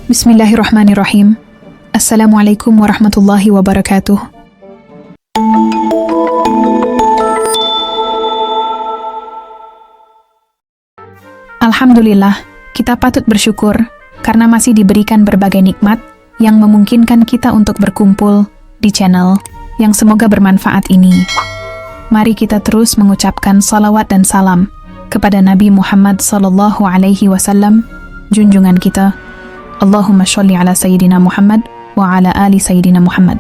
Bismillahirrahmanirrahim. Assalamualaikum warahmatullahi wabarakatuh. Alhamdulillah, kita patut bersyukur karena masih diberikan berbagai nikmat yang memungkinkan kita untuk berkumpul di channel yang semoga bermanfaat ini. Mari kita terus mengucapkan salawat dan salam kepada Nabi Muhammad sallallahu alaihi wasallam, junjungan kita. Allahumma sholli ala Sayyidina Muhammad wa ala ali Sayyidina Muhammad.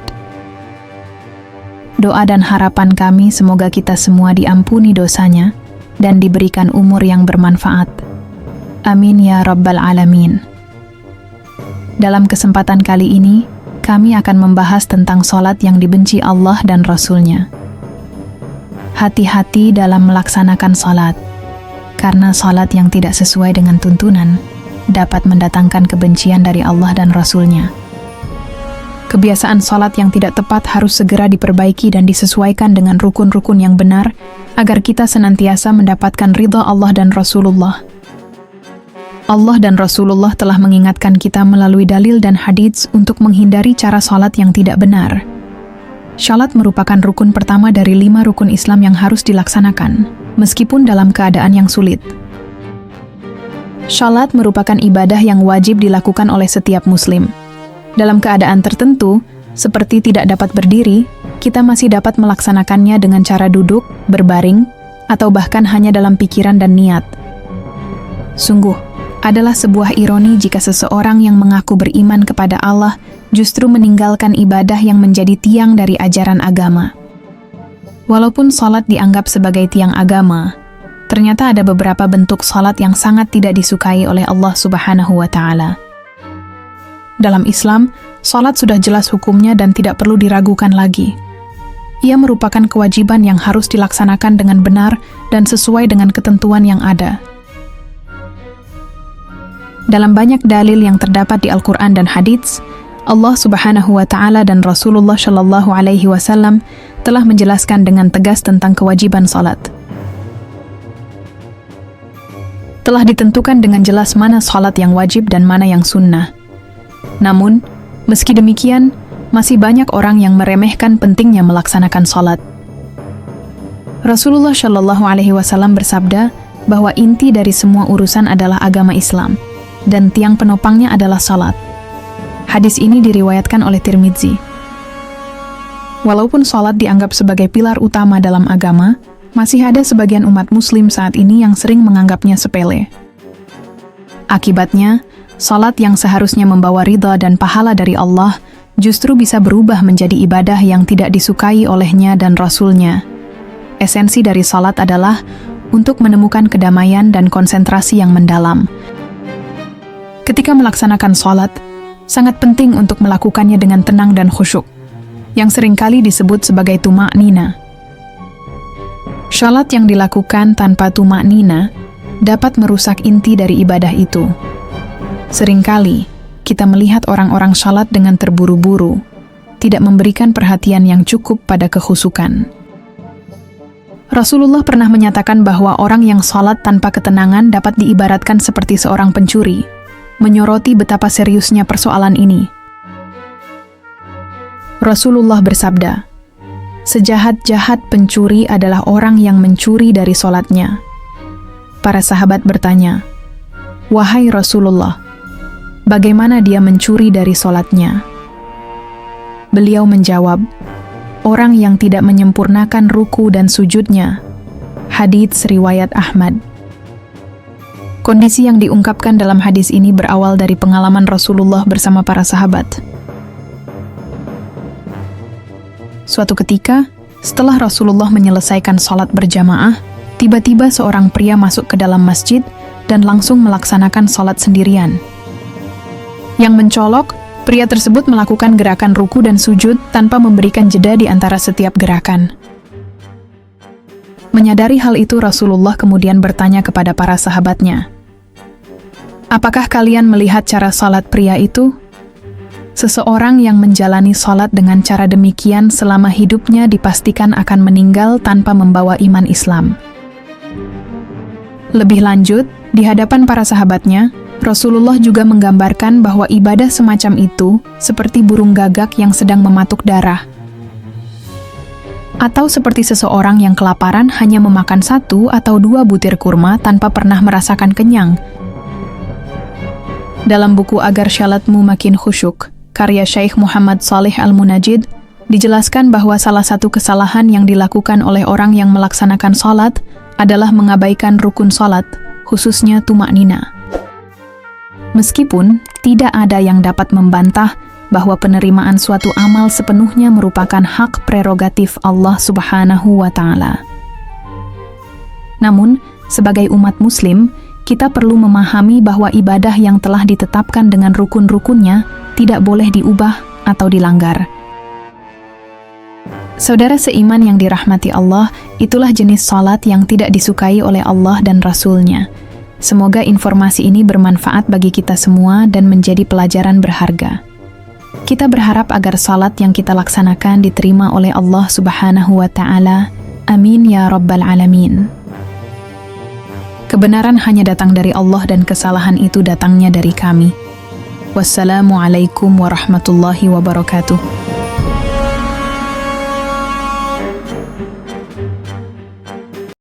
Doa dan harapan kami semoga kita semua diampuni dosanya dan diberikan umur yang bermanfaat. Amin ya Rabbal Alamin. Dalam kesempatan kali ini, kami akan membahas tentang salat yang dibenci Allah dan Rasul-Nya. Hati-hati dalam melaksanakan salat, karena salat yang tidak sesuai dengan tuntunan dapat mendatangkan kebencian dari Allah dan Rasul-Nya. Kebiasaan salat yang tidak tepat harus segera diperbaiki dan disesuaikan dengan rukun-rukun yang benar agar kita senantiasa mendapatkan ridha Allah dan Rasulullah. Allah dan Rasulullah telah mengingatkan kita melalui dalil dan hadits untuk menghindari cara salat yang tidak benar. Salat merupakan rukun pertama dari 5 rukun Islam yang harus dilaksanakan, meskipun dalam keadaan yang sulit. Salat merupakan ibadah yang wajib dilakukan oleh setiap muslim. Dalam keadaan tertentu, seperti tidak dapat berdiri, kita masih dapat melaksanakannya dengan cara duduk, berbaring, atau bahkan hanya dalam pikiran dan niat. Sungguh, adalah sebuah ironi jika seseorang yang mengaku beriman kepada Allah justru meninggalkan ibadah yang menjadi tiang dari ajaran agama. Walaupun salat dianggap sebagai tiang agama, ternyata ada beberapa bentuk salat yang sangat tidak disukai oleh Allah Subhanahu wa Ta'ala. Dalam Islam, salat sudah jelas hukumnya dan tidak perlu diragukan lagi. Ia merupakan kewajiban yang harus dilaksanakan dengan benar dan sesuai dengan ketentuan yang ada. Dalam banyak dalil yang terdapat di Al-Quran dan hadits, Allah Subhanahu wa Ta'ala dan Rasulullah Shallallahu alaihi wasallam telah menjelaskan dengan tegas tentang kewajiban salat. Telah ditentukan dengan jelas mana salat yang wajib dan mana yang sunnah. Namun, meski demikian, masih banyak orang yang meremehkan pentingnya melaksanakan salat. Rasulullah Shallallahu alaihi wasallam bersabda bahwa inti dari semua urusan adalah agama Islam, dan tiang penopangnya adalah salat. Hadis ini diriwayatkan oleh Tirmidzi. Walaupun salat dianggap sebagai pilar utama dalam agama, masih ada sebagian umat muslim saat ini yang sering menganggapnya sepele. Akibatnya, salat yang seharusnya membawa ridha dan pahala dari Allah justru bisa berubah menjadi ibadah yang tidak disukai olehnya dan Rasul-Nya. Esensi dari salat adalah untuk menemukan kedamaian dan konsentrasi yang mendalam. Ketika melaksanakan salat, sangat penting untuk melakukannya dengan tenang dan khusyuk, yang seringkali disebut sebagai tuma'nina. Salat yang dilakukan tanpa tuma'nina dapat merusak inti dari ibadah itu. Seringkali, kita melihat orang-orang salat dengan terburu-buru, tidak memberikan perhatian yang cukup pada kekhusyukan. Rasulullah pernah menyatakan bahwa orang yang salat tanpa ketenangan dapat diibaratkan seperti seorang pencuri, menyoroti betapa seriusnya persoalan ini. Rasulullah bersabda, "Sejahat-jahat pencuri adalah orang yang mencuri dari salatnya." Para sahabat bertanya, "Wahai Rasulullah, bagaimana dia mencuri dari salatnya?" Beliau menjawab, "Orang yang tidak menyempurnakan ruku dan sujudnya." Hadits riwayat Ahmad. Kondisi yang diungkapkan dalam hadis ini berawal dari pengalaman Rasulullah bersama para sahabat. Suatu ketika, setelah Rasulullah menyelesaikan salat berjamaah, tiba-tiba seorang pria masuk ke dalam masjid dan langsung melaksanakan salat sendirian. Yang mencolok, pria tersebut melakukan gerakan ruku dan sujud tanpa memberikan jeda di antara setiap gerakan. Menyadari hal itu, Rasulullah kemudian bertanya kepada para sahabatnya, "Apakah kalian melihat cara salat pria itu? Seseorang yang menjalani salat dengan cara demikian selama hidupnya dipastikan akan meninggal tanpa membawa iman Islam." Lebih lanjut, di hadapan para sahabatnya, Rasulullah juga menggambarkan bahwa ibadah semacam itu seperti burung gagak yang sedang mematuk darah, atau seperti seseorang yang kelaparan hanya memakan 1 atau 2 butir kurma tanpa pernah merasakan kenyang. Dalam buku Agar Syalatmu Makin Khusyuk, karya Syekh Muhammad Shalih Al-Munajid, dijelaskan bahwa salah satu kesalahan yang dilakukan oleh orang yang melaksanakan salat adalah mengabaikan rukun salat, khususnya tumaknina. Meskipun tidak ada yang dapat membantah bahwa penerimaan suatu amal sepenuhnya merupakan hak prerogatif Allah Subhanahu wa Ta'ala. Namun, sebagai umat Muslim, kita perlu memahami bahwa ibadah yang telah ditetapkan dengan rukun-rukunnya tidak boleh diubah atau dilanggar. Saudara seiman yang dirahmati Allah, itulah jenis salat yang tidak disukai oleh Allah dan Rasul-Nya. Semoga informasi ini bermanfaat bagi kita semua dan menjadi pelajaran berharga. Kita berharap agar salat yang kita laksanakan diterima oleh Allah Subhanahu wa Ta'ala. Amin ya Rabbal Alamin. Kebenaran hanya datang dari Allah dan kesalahan itu datangnya dari kami. Wassalamualaikum warahmatullahi wabarakatuh.